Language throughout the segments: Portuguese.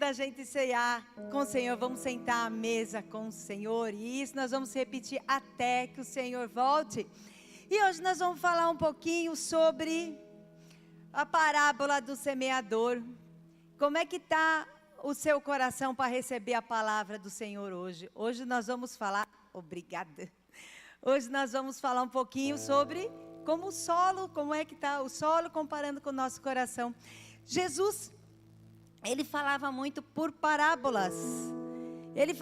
a gente ceiar com o Senhor, vamos sentar à mesa com o Senhor, e isso nós vamos repetir até que o Senhor volte. E hoje nós vamos falar um pouquinho sobre a parábola do semeador. Como é que está o seu coração para receber a palavra do Senhor hoje? Hoje nós vamos falar, obrigada. Hoje nós vamos falar um pouquinho sobre como o solo, como é que está o solo comparando com o nosso coração. Jesus, ele falava muito por parábolas. Ele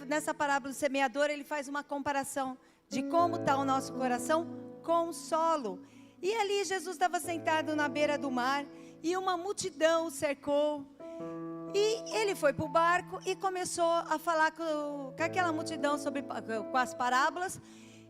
nessa parábola do semeador, ele faz uma comparação de como está o nosso coração com o solo. E ali Jesus estava sentado na beira do mar e uma multidão o cercou. E ele foi para o barco e começou a falar com aquela multidão com as parábolas.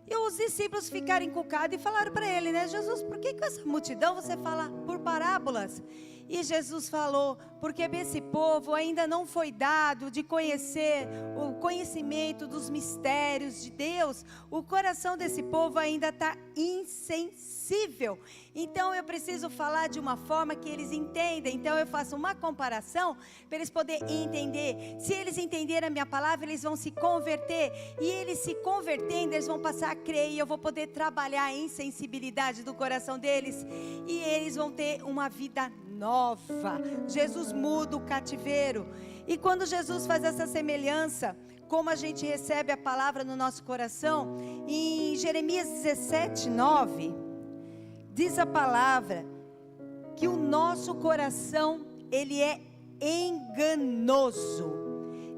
E os discípulos ficaram encucados e falaram para ele, né? Jesus, por que com essa multidão você fala por parábolas? E Jesus falou, porque esse povo ainda não foi dado de conhecer o conhecimento dos mistérios de Deus. O coração desse povo ainda está insensível. Então eu preciso falar de uma forma que eles entendem. Então eu faço uma comparação para eles poderem entender. Se eles entenderem a minha palavra, eles vão se converter. E eles se convertendo, eles vão passar a crer. E eu vou poder trabalhar a insensibilidade do coração deles. E eles vão ter uma vida nova. Jesus muda o cativeiro. E quando Jesus faz essa semelhança, como a gente recebe a palavra no nosso coração, em Jeremias 17:9, diz a palavra que o nosso coração, ele é enganoso.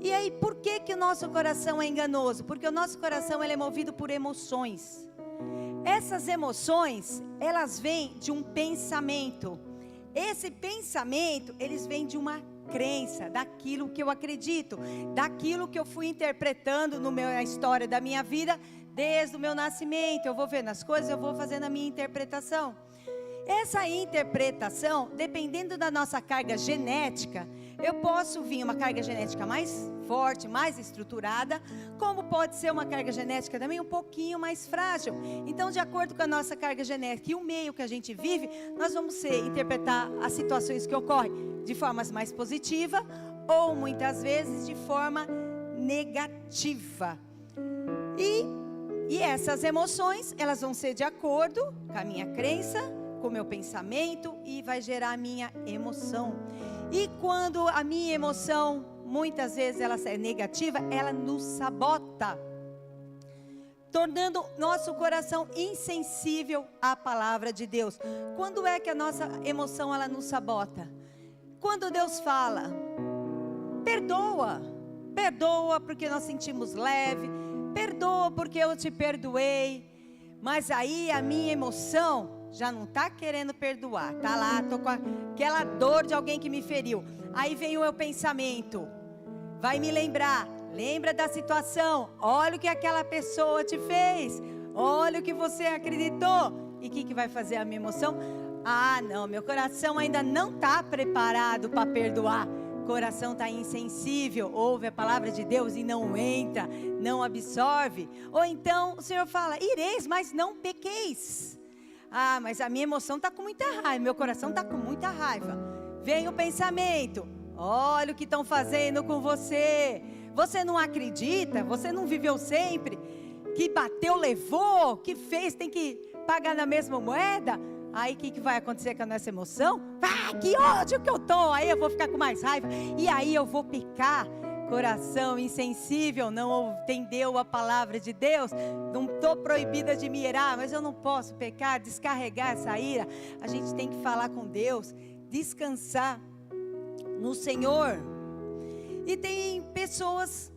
E aí, por que o nosso coração é enganoso? Porque o nosso coração, ele é movido por emoções. Essas emoções, elas vêm de um pensamento. Esse pensamento, eles vêm de uma crença, daquilo que eu acredito, daquilo que eu fui interpretando na história da minha vida, desde o meu nascimento. Eu vou vendo as coisas, eu vou fazendo a minha interpretação. Essa interpretação, dependendo da nossa carga genética, eu posso vir uma carga genética mais forte, mais estruturada, como pode ser uma carga genética também um pouquinho mais frágil. Então, de acordo com a nossa carga genética e o meio que a gente vive, nós vamos interpretar as situações que ocorrem de formas mais positiva ou muitas vezes de forma negativa. E essas emoções, elas vão ser de acordo com a minha crença, com o meu pensamento, e vai gerar a minha emoção. E quando a minha emoção, muitas vezes ela é negativa, ela nos sabota, tornando nosso coração insensível à palavra de Deus. Quando é que a nossa emoção, ela nos sabota? Quando Deus fala, perdoa, perdoa porque nós sentimos leve, perdoa porque eu te perdoei, mas aí a minha emoção já não está querendo perdoar, tá lá, tô com aquela dor de alguém que me feriu. Aí vem o meu pensamento, vai me lembrar, lembra da situação, olha o que aquela pessoa te fez, olha o que você acreditou. E o que vai fazer a minha emoção? Ah, não, meu coração ainda não está preparado para perdoar. O coração está insensível, ouve a palavra de Deus e não entra, não absorve. Ou então o Senhor fala, ireis, mas não pequeis. Ah, mas a minha emoção está com muita raiva, meu coração está com muita raiva. Vem o pensamento, olha o que estão fazendo com você. Você não acredita, você não viveu sempre, que bateu, levou, que fez, tem que pagar na mesma moeda. Aí o que vai acontecer com a nossa emoção? Ah, que ódio que eu tô, aí eu vou ficar com mais raiva, e aí eu vou pecar. Coração insensível, não entendeu a palavra de Deus. Não estou proibida de me irar, mas eu não posso pecar, descarregar essa ira. A gente tem que falar com Deus, descansar no Senhor. E tem pessoas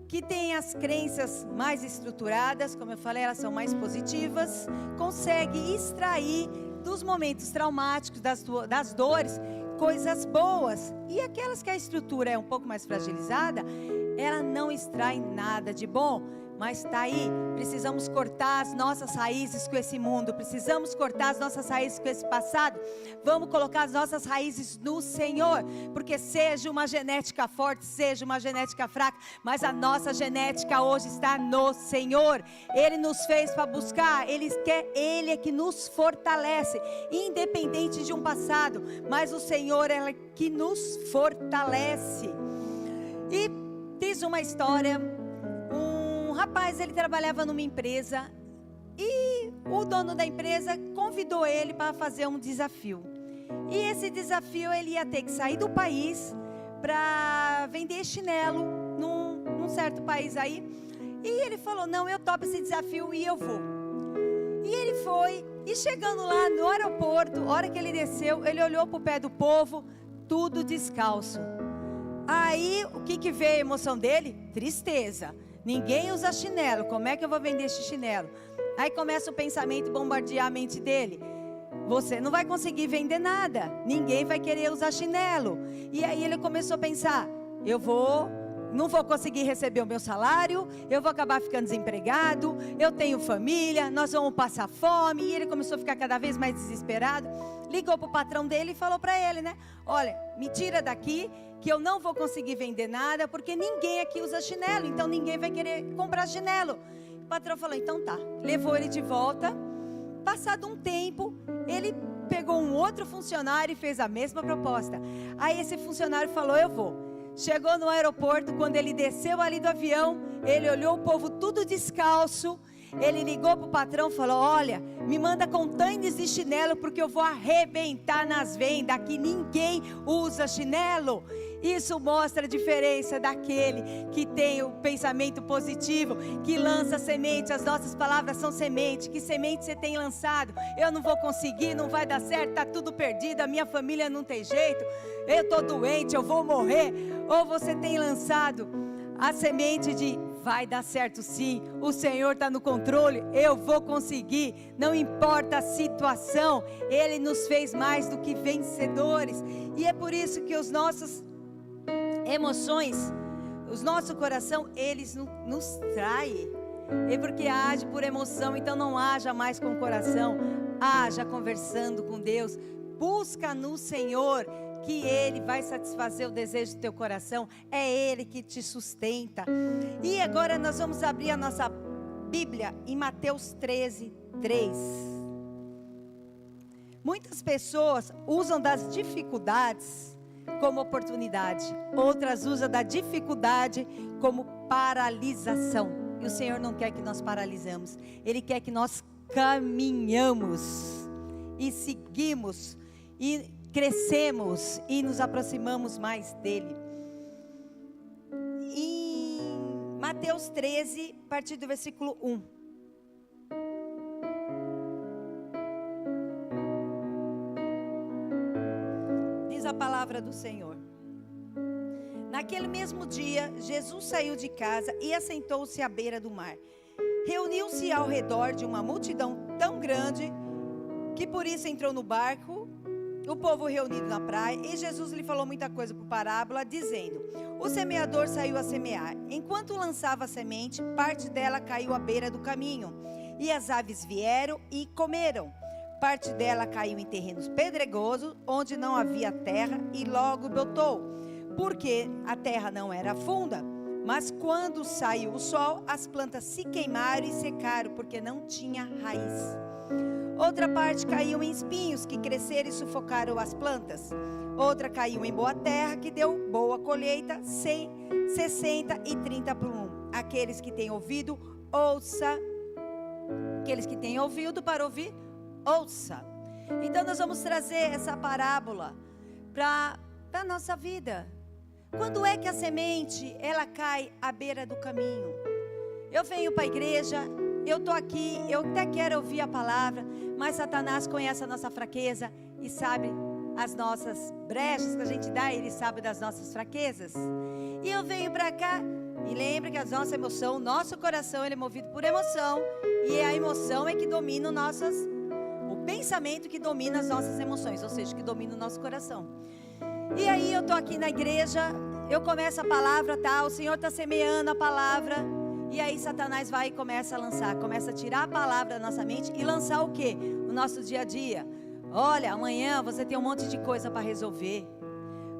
que têm as crenças mais estruturadas, como eu falei, elas são mais positivas, conseguem extrair dos momentos traumáticos, das dores, coisas boas. E aquelas que a estrutura é um pouco mais fragilizada, ela não extrai nada de bom. Mas está aí, precisamos cortar as nossas raízes com esse mundo, precisamos cortar as nossas raízes com esse passado. Vamos colocar as nossas raízes no Senhor, porque seja uma genética forte, seja uma genética fraca, mas a nossa genética hoje está no Senhor. Ele nos fez para buscar, Ele é que nos fortalece, independente de um passado, mas o Senhor é que nos fortalece. diz uma história, um rapaz, ele trabalhava numa empresa e o dono da empresa convidou ele para fazer um desafio. E esse desafio ele ia ter que sair do país para vender chinelo num certo país aí. E ele falou, não, eu topo esse desafio e eu vou. E ele foi, e chegando lá no aeroporto, a hora que ele desceu, ele olhou para o pé do povo, tudo descalço. Aí, o que veio a emoção dele? Tristeza. Ninguém usa chinelo, como é que eu vou vender esse chinelo? Aí começa o pensamento bombardear a mente dele. Você não vai conseguir vender nada, ninguém vai querer usar chinelo. E aí ele começou a pensar, não vou conseguir receber o meu salário, eu vou acabar ficando desempregado, eu tenho família, nós vamos passar fome. E ele começou a ficar cada vez mais desesperado. Ligou para o patrão dele e falou para ele, né? Olha, me tira daqui que eu não vou conseguir vender nada, porque ninguém aqui usa chinelo, então ninguém vai querer comprar chinelo. O patrão falou, então tá. Levou ele de volta. Passado um tempo, ele pegou um outro funcionário e fez a mesma proposta. Aí esse funcionário falou, eu vou. Chegou no aeroporto, quando ele desceu ali do avião, ele olhou o povo tudo descalço. Ele ligou para o patrão e falou, olha, me manda contêineres de chinelo, porque eu vou arrebentar nas vendas, aqui ninguém usa chinelo. Isso mostra a diferença daquele que tem o pensamento positivo, que lança semente. As nossas palavras são semente. Que semente você tem lançado? Eu não vou conseguir, não vai dar certo, está tudo perdido, a minha família não tem jeito, eu estou doente, eu vou morrer. Ou você tem lançado a semente de vai dar certo sim, o Senhor está no controle, eu vou conseguir, não importa a situação, Ele nos fez mais do que vencedores. E é por isso que os nossos emoções, o nosso coração, eles nos traem. É porque age por emoção, então não haja mais com o coração, haja conversando com Deus. Busca no Senhor, que Ele vai satisfazer o desejo do teu coração. É Ele que te sustenta. E agora nós vamos abrir a nossa Bíblia em Mateus 13, 3. Muitas pessoas usam das dificuldades como oportunidade, outras usam da dificuldade como paralisação. E o Senhor não quer que nós paralisamos, Ele quer que nós caminhamos e seguimos e crescemos e nos aproximamos mais dEle. Em Mateus 13, a partir do versículo 1. Diz a palavra do Senhor. Naquele mesmo dia, Jesus saiu de casa e assentou-se à beira do mar. Reuniu-se ao redor de uma multidão tão grande que por isso entrou no barco, o povo reunido na praia, e Jesus lhe falou muita coisa por parábola, dizendo: o semeador saiu a semear. Enquanto lançava a semente, parte dela caiu à beira do caminho, e as aves vieram e comeram. Parte dela caiu em terrenos pedregosos, onde não havia terra, e logo brotou, porque a terra não era funda. Mas quando saiu o sol, as plantas se queimaram e secaram, porque não tinha raiz. Outra parte caiu em espinhos, que cresceram e sufocaram as plantas. Outra caiu em boa terra, que deu boa colheita, 100, 60 e 30 por 1. Aqueles que têm ouvido, ouça. Aqueles que têm ouvido para ouvir, ouça. Então nós vamos trazer essa parábola para a nossa vida. Quando é que a semente, ela cai à beira do caminho? Eu venho para a igreja, eu estou aqui, eu até quero ouvir a palavra, mas Satanás conhece a nossa fraqueza e sabe as nossas brechas que a gente dá, ele sabe das nossas fraquezas. E eu venho para cá e lembra que a nossa emoção, o nosso coração, ele é movido por emoção, e a emoção é que domina o pensamento que domina as nossas emoções, ou seja, que domina o nosso coração. E aí eu estou aqui na igreja, eu começo a palavra, tá? O Senhor está semeando a palavra. E aí Satanás vai e começa a lançar, começa a tirar a palavra da nossa mente e lançar o quê? O nosso dia a dia. Olha, amanhã você tem um monte de coisa para resolver.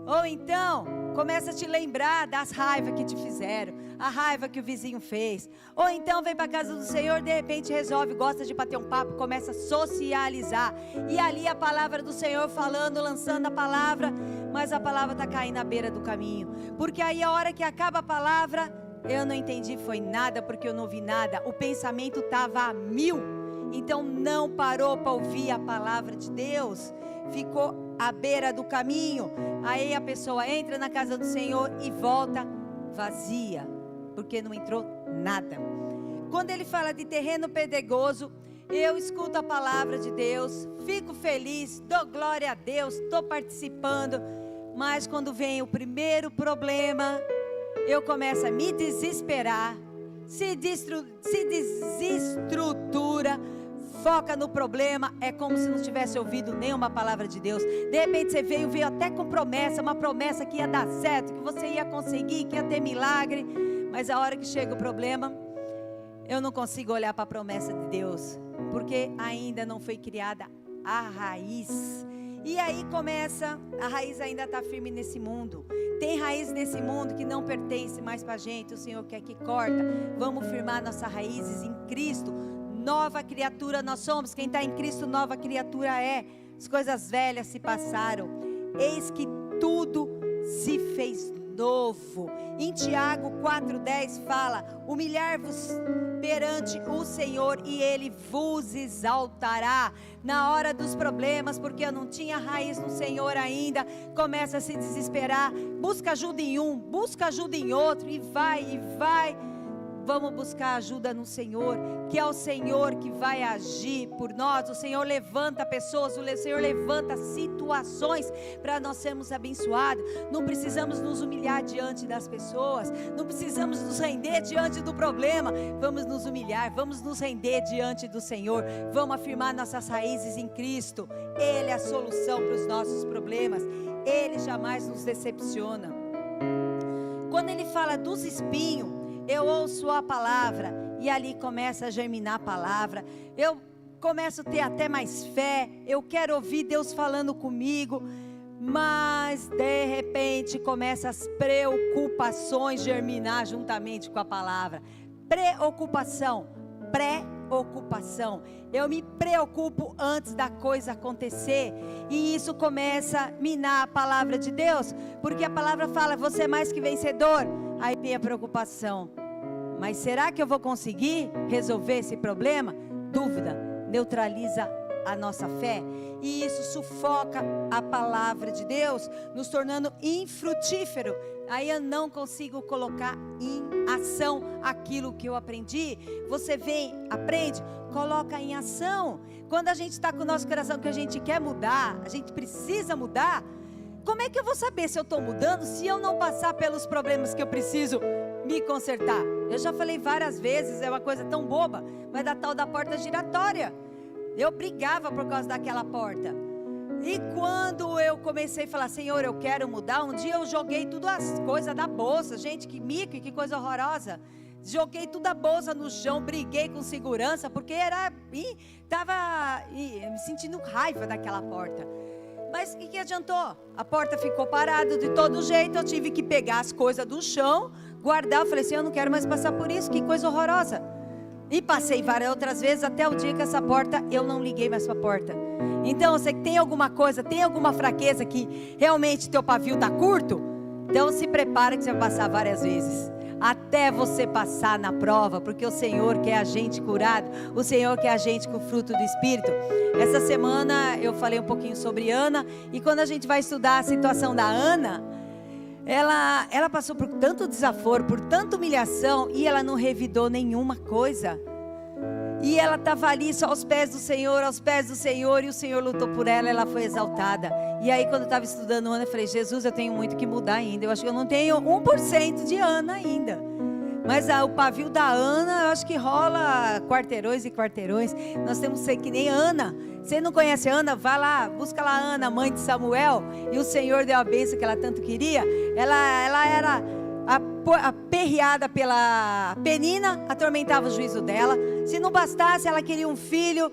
Ou então, começa a te lembrar das raivas que te fizeram, a raiva que o vizinho fez. Ou então vem para a casa do Senhor, de repente resolve, gosta de bater um papo, começa a socializar. E ali a palavra do Senhor falando, lançando a palavra, mas a palavra está caindo à beira do caminho. Porque aí a hora que acaba a palavra, eu não entendi, foi nada, porque eu não ouvi nada. O pensamento estava a 1000. Então não parou para ouvir a palavra de Deus. Ficou à beira do caminho. Aí a pessoa entra na casa do Senhor e volta vazia, porque não entrou nada. Quando ele fala de terreno pedregoso, eu escuto a palavra de Deus, fico feliz, dou glória a Deus, estou participando. Mas quando vem o primeiro problema, eu começo a me desesperar, se desestrutura, foca no problema, é como se não tivesse ouvido nenhuma palavra de Deus. De repente você veio até com promessa, uma promessa que ia dar certo, que você ia conseguir, que ia ter milagre. Mas a hora que chega o problema, eu não consigo olhar para a promessa de Deus, porque ainda não foi criada a raiz. E aí começa, a raiz ainda está firme nesse mundo. Tem raiz nesse mundo que não pertence mais para a gente, o Senhor quer que corta. Vamos firmar nossas raízes em Cristo. Nova criatura nós somos. Quem está em Cristo, nova criatura é. As coisas velhas se passaram, eis que tudo se fez novo. Em Tiago 4,10 fala: humilhar-vos perante o Senhor e Ele vos exaltará. Na hora dos problemas, porque eu não tinha raiz no Senhor ainda, começa a se desesperar, busca ajuda em um, busca ajuda em outro, e vai. Vamos buscar ajuda no Senhor, que é o Senhor que vai agir por nós. O Senhor levanta pessoas, o Senhor levanta situações para nós sermos abençoados. Não precisamos nos humilhar diante das pessoas, não precisamos nos render diante do problema. Vamos nos humilhar, vamos nos render diante do Senhor, vamos afirmar nossas raízes em Cristo. Ele é a solução para os nossos problemas, Ele jamais nos decepciona. Quando Ele fala dos espinhos, eu ouço a palavra e ali começa a germinar a palavra. Eu começo a ter até mais fé. Eu quero ouvir Deus falando comigo. Mas de repente começam as preocupações germinar juntamente com a palavra. Preocupação. Eu me preocupo antes da coisa acontecer, e isso começa a minar a palavra de Deus, porque a palavra fala: você é mais que vencedor. Aí vem a preocupação: mas será que eu vou conseguir resolver esse problema? Dúvida neutraliza a nossa fé, e isso sufoca a palavra de Deus, nos tornando infrutífero. Aí eu não consigo colocar em ação aquilo que eu aprendi. Você vem, aprende, coloca em ação. Quando a gente está com o nosso coração que a gente quer mudar, a gente precisa mudar, como é que eu vou saber se eu estou mudando, se eu não passar pelos problemas que eu preciso me consertar? Eu já falei várias vezes, é uma coisa tão boba, mas da tal da porta giratória. Eu brigava por causa daquela porta. E quando eu comecei a falar: Senhor, eu quero mudar, um dia eu joguei tudo as coisas da bolsa. Gente, que mico, que coisa horrorosa. Joguei tudo a bolsa no chão, briguei com segurança, porque estava me sentindo raiva daquela porta. Mas o que adiantou? A porta ficou parada de todo jeito, eu tive que pegar as coisas do chão, guardar. Eu falei assim: eu não quero mais passar por isso, que coisa horrorosa. E passei várias outras vezes, até o dia que essa porta, eu não liguei mais para a porta. Então, você que tem alguma coisa, tem alguma fraqueza que realmente teu pavio está curto, então se prepara que você vai passar várias vezes, até você passar na prova, porque o Senhor quer a gente curado, o Senhor quer a gente com o fruto do Espírito. Essa semana eu falei um pouquinho sobre Ana, e quando a gente vai estudar a situação da Ana, ela passou por tanto desaforo, por tanta humilhação, e ela não revidou nenhuma coisa. E ela estava ali só aos pés do Senhor, e o Senhor lutou por ela, ela foi exaltada. E aí quando eu estava estudando Ana, eu falei: Jesus, eu tenho muito que mudar ainda. Eu acho que eu não tenho 1% de Ana ainda. Mas o pavio da Ana, eu acho que rola quarteirões e quarteirões. Nós temos que ser que nem Ana. Você não conhece Ana? Vai lá, busca lá Ana, mãe de Samuel. E o Senhor deu a bênção que ela tanto queria. Ela era aperreada pela Penina, atormentava o juízo dela. Se não bastasse, ela queria um filho.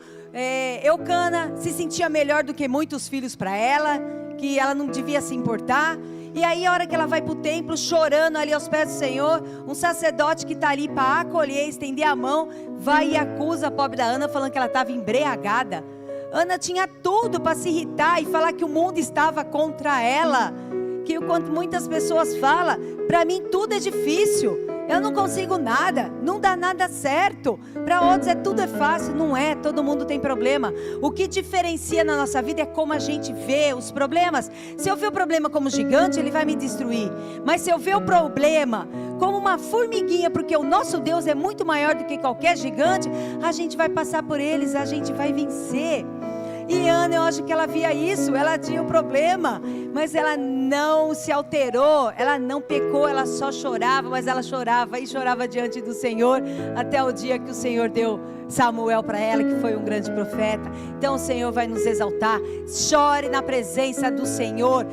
Eucana se sentia melhor do que muitos filhos para ela, que ela não devia se importar. E aí a hora que ela vai para o templo, chorando ali aos pés do Senhor, um sacerdote que está ali para acolher, estender a mão, vai e acusa a pobre da Ana, falando que ela estava embriagada. Ana tinha tudo para se irritar e falar que o mundo estava contra ela. que quanto muitas pessoas falam, para mim tudo é difícil, eu não consigo nada, não dá nada certo. Para outros tudo é fácil. Não é, todo mundo tem problema. O que diferencia na nossa vida é como a gente vê os problemas. Se eu ver o problema como gigante, ele vai me destruir. Mas se eu ver o problema como uma formiguinha, porque o nosso Deus é muito maior do que qualquer gigante, a gente vai passar por eles, a gente vai vencer. E Ana, eu acho que ela via isso, ela tinha um problema, mas ela não se alterou, ela não pecou, ela só chorava, mas ela chorava e chorava diante do Senhor, até o dia que o Senhor deu Samuel para ela, que foi um grande profeta. Então o Senhor vai nos exaltar. Chore na presença do Senhor,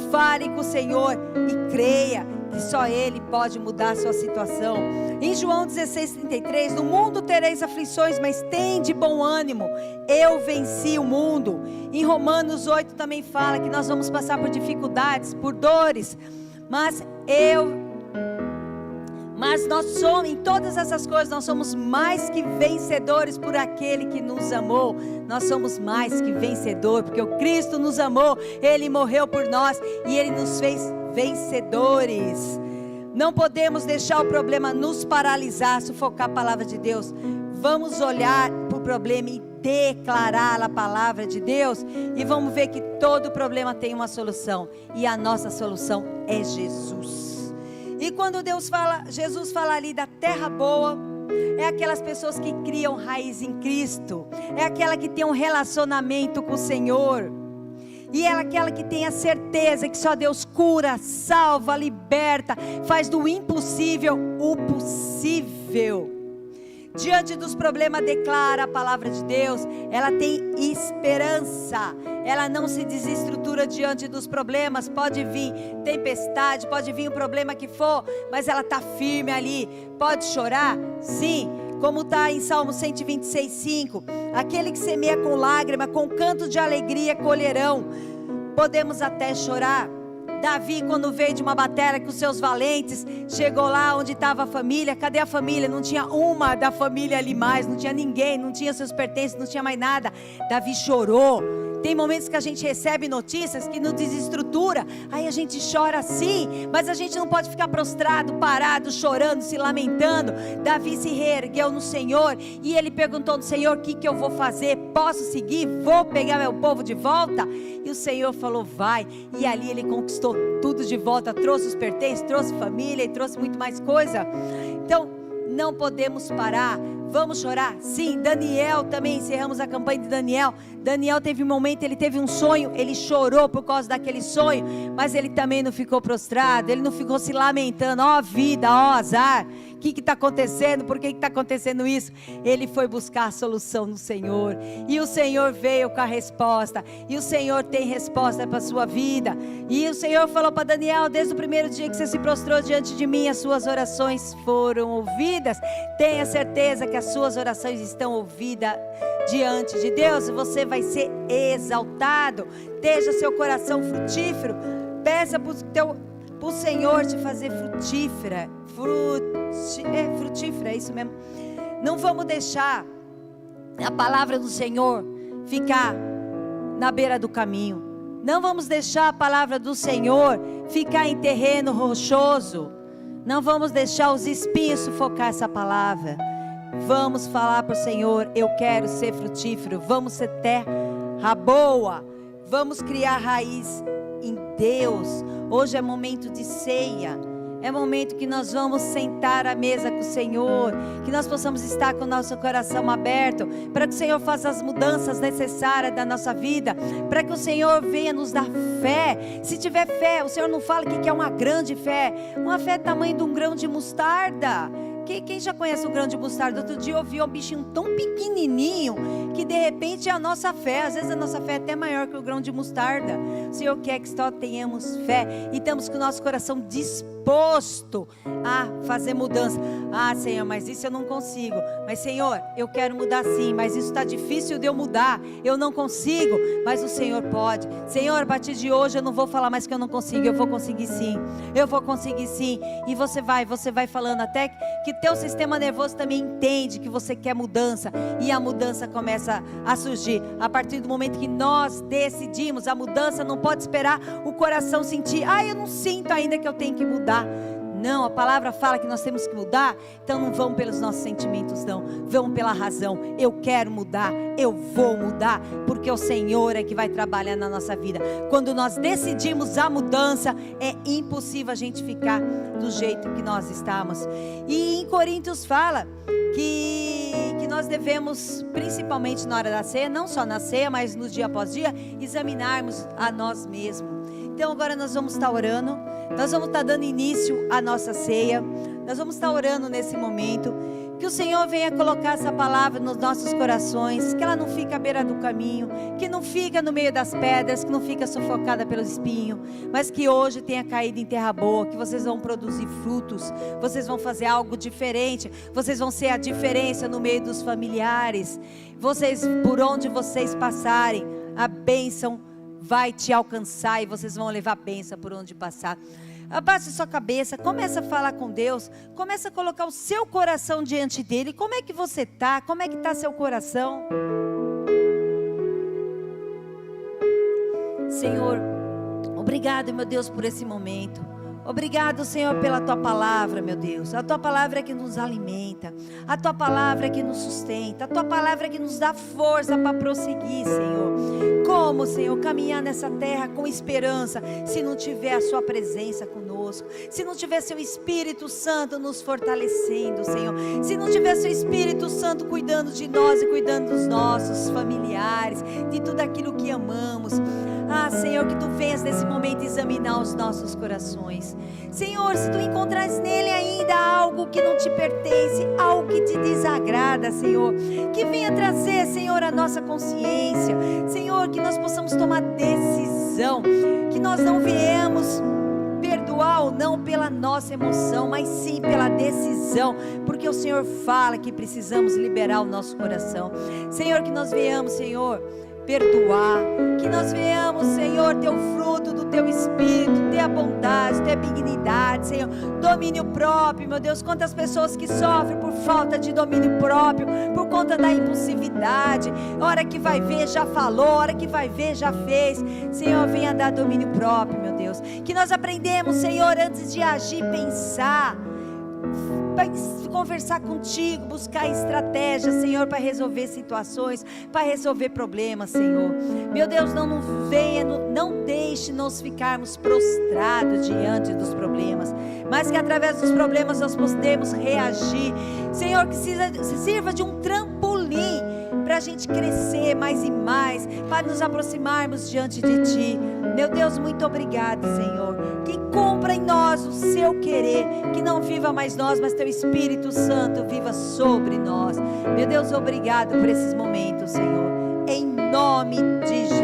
fale com o Senhor e creia que só Ele pode mudar a sua situação. Em João 16:33, no mundo tereis aflições, mas tende bom ânimo, eu venci o mundo. Em Romanos 8 também fala que nós vamos passar por dificuldades, por dores, mas nós somos, em todas essas coisas, nós somos mais que vencedores por aquele que nos amou. Nós somos mais que vencedores, porque o Cristo nos amou, Ele morreu por nós e Ele nos fez vencedores. Não podemos deixar o problema nos paralisar, sufocar a palavra de Deus. Vamos olhar para o problema e declarar a palavra de Deus, e vamos ver que todo problema tem uma solução, e a nossa solução é Jesus. E quando Jesus fala ali da terra boa, é aquelas pessoas que criam raiz em Cristo, é aquela que tem um relacionamento com o Senhor, e é aquela que tem a certeza que só Deus cura, salva, liberta, faz do impossível o possível. Diante dos problemas, declara a palavra de Deus. Ela tem esperança, ela não se desestrutura diante dos problemas. Pode vir tempestade, pode vir o problema que for, mas ela está firme ali. Pode chorar? Sim. Como está em Salmo 126:5, aquele que semeia com lágrima, com canto de alegria colherão. Podemos até chorar. Davi, quando veio de uma batalha com seus valentes, chegou lá onde estava a família. Cadê a família? Não tinha uma da família ali mais, não tinha ninguém, não tinha seus pertences, não tinha mais nada. Davi chorou. Tem momentos que a gente recebe notícias que nos desestrutura, aí a gente chora sim, mas a gente não pode ficar prostrado, parado, chorando, se lamentando. Davi se reergueu no Senhor e ele perguntou no Senhor: o que eu vou fazer? Posso seguir? Vou pegar meu povo de volta? E o Senhor falou: vai. E ali ele conquistou tudo de volta, trouxe os pertences, trouxe família e trouxe muito mais coisa. Então não podemos parar. Vamos chorar? Sim. Daniel também, encerramos a campanha de Daniel. Daniel teve um momento, ele teve um sonho, ele chorou por causa daquele sonho, mas ele também não ficou prostrado, ele não ficou se lamentando: ó vida, ó azar, o que está acontecendo, por que está acontecendo isso? Ele foi buscar a solução no Senhor, e o Senhor veio com a resposta, e o Senhor tem resposta para a sua vida. E o Senhor falou para Daniel: desde o primeiro dia que você se prostrou diante de mim, as suas orações foram ouvidas. Tenha certeza que as suas orações estão ouvidas diante de Deus, e você vai ser exaltado. Esteja seu coração frutífero, peça para o Senhor te fazer frutífera, frutífera, é isso mesmo. Não vamos deixar a palavra do Senhor ficar na beira do caminho, não vamos deixar a palavra do Senhor ficar em terreno rochoso, não vamos deixar os espinhos sufocar essa palavra. Vamos falar para o Senhor: eu quero ser frutífero, vamos ser terra boa, vamos criar raiz em Deus. Hoje é momento de ceia, é momento que nós vamos sentar à mesa com o Senhor, que nós possamos estar com o nosso coração aberto, para que o Senhor faça as mudanças necessárias da nossa vida, para que o Senhor venha nos dar fé. Se tiver fé, o Senhor não fala que é uma grande fé, uma fé do tamanho de um grão de mostarda. Quem já conhece o grão de mostarda? Outro dia eu vi um bichinho tão pequenininho, que de repente é a nossa fé. Às vezes a nossa fé é até maior que o grão de mostarda. O Senhor quer que só tenhamos fé, e estamos com o nosso coração disposto a fazer mudança. Ah, Senhor, mas isso eu não consigo. Mas Senhor, eu quero mudar sim, mas isso está difícil de eu mudar, eu não consigo, mas o Senhor pode. Senhor, a partir de hoje eu não vou falar mais que eu não consigo, eu vou conseguir sim, eu vou conseguir sim. E você vai falando até que teu sistema nervoso também entende que você quer mudança, e a mudança começa a surgir a partir do momento que nós decidimos. A mudança não pode esperar o coração sentir, eu não sinto ainda que eu tenho que mudar. Não, a palavra fala que nós temos que mudar. Então não vão pelos nossos sentimentos, não, vão pela razão. Eu quero mudar, eu vou mudar, porque o Senhor é que vai trabalhar na nossa vida. Quando nós decidimos a mudança, é impossível a gente ficar do jeito que nós estamos. E em Coríntios fala que nós devemos, principalmente na hora da ceia, não só na ceia, mas no dia após dia, examinarmos a nós mesmos. Então agora nós vamos estar orando, nós vamos estar dando início à nossa ceia, nós vamos estar orando nesse momento, que o Senhor venha colocar essa palavra nos nossos corações, que ela não fique à beira do caminho, que não fica no meio das pedras, que não fica sufocada pelo espinho, mas que hoje tenha caído em terra boa, que vocês vão produzir frutos, vocês vão fazer algo diferente, vocês vão ser a diferença no meio dos familiares, por onde vocês passarem, a bênção vai te alcançar e vocês vão levar bênção por onde passar. Abaixe sua cabeça, começa a falar com Deus, começa a colocar o seu coração diante dele. Como é que você está? Como é que está seu coração? Senhor, obrigado, meu Deus, por esse momento. Obrigado, Senhor, pela Tua palavra, meu Deus. A Tua palavra é que nos alimenta, a Tua palavra é que nos sustenta, a Tua palavra é que nos dá força para prosseguir, Senhor. Como, Senhor, caminhar nessa terra com esperança, se não tiver a Sua presença conosco, se não tiver Seu Espírito Santo nos fortalecendo, Senhor, se não tiver Seu Espírito Santo cuidando de nós e cuidando dos nossos familiares, de tudo aquilo que amamos. Senhor, que Tu venhas nesse momento examinar os nossos corações. Senhor, se Tu encontrares nele ainda algo que não te pertence, algo que te desagrada, Senhor, que venha trazer, Senhor, a nossa consciência, Senhor, que nós possamos tomar decisão, que nós não viemos perdoar ou não pela nossa emoção, mas sim pela decisão, porque o Senhor fala que precisamos liberar o nosso coração. Senhor, que nós venhamos, Senhor, perdoar, que nós venhamos, Senhor, ter o fruto do Teu Espírito, ter a bondade, ter a benignidade, Senhor, domínio próprio, meu Deus. Quantas pessoas que sofrem por falta de domínio próprio, por conta da impulsividade, hora que vai ver já falou, hora que vai ver já fez. Senhor, venha dar domínio próprio, meu Deus, que nós aprendemos, Senhor, antes de agir, pensar, para conversar contigo, buscar estratégias, Senhor, para resolver situações, para resolver problemas, Senhor. Meu Deus, não deixe-nos ficarmos prostrados diante dos problemas, mas que através dos problemas nós podemos reagir, Senhor, que sirva de um trampolim para a gente crescer mais e mais, para nos aproximarmos diante de Ti. Meu Deus, muito obrigado, Senhor, que cumpra em nós o Seu querer, que não viva mais nós, mas Teu Espírito Santo viva sobre nós. Meu Deus, obrigado por esses momentos, Senhor, em nome de Jesus.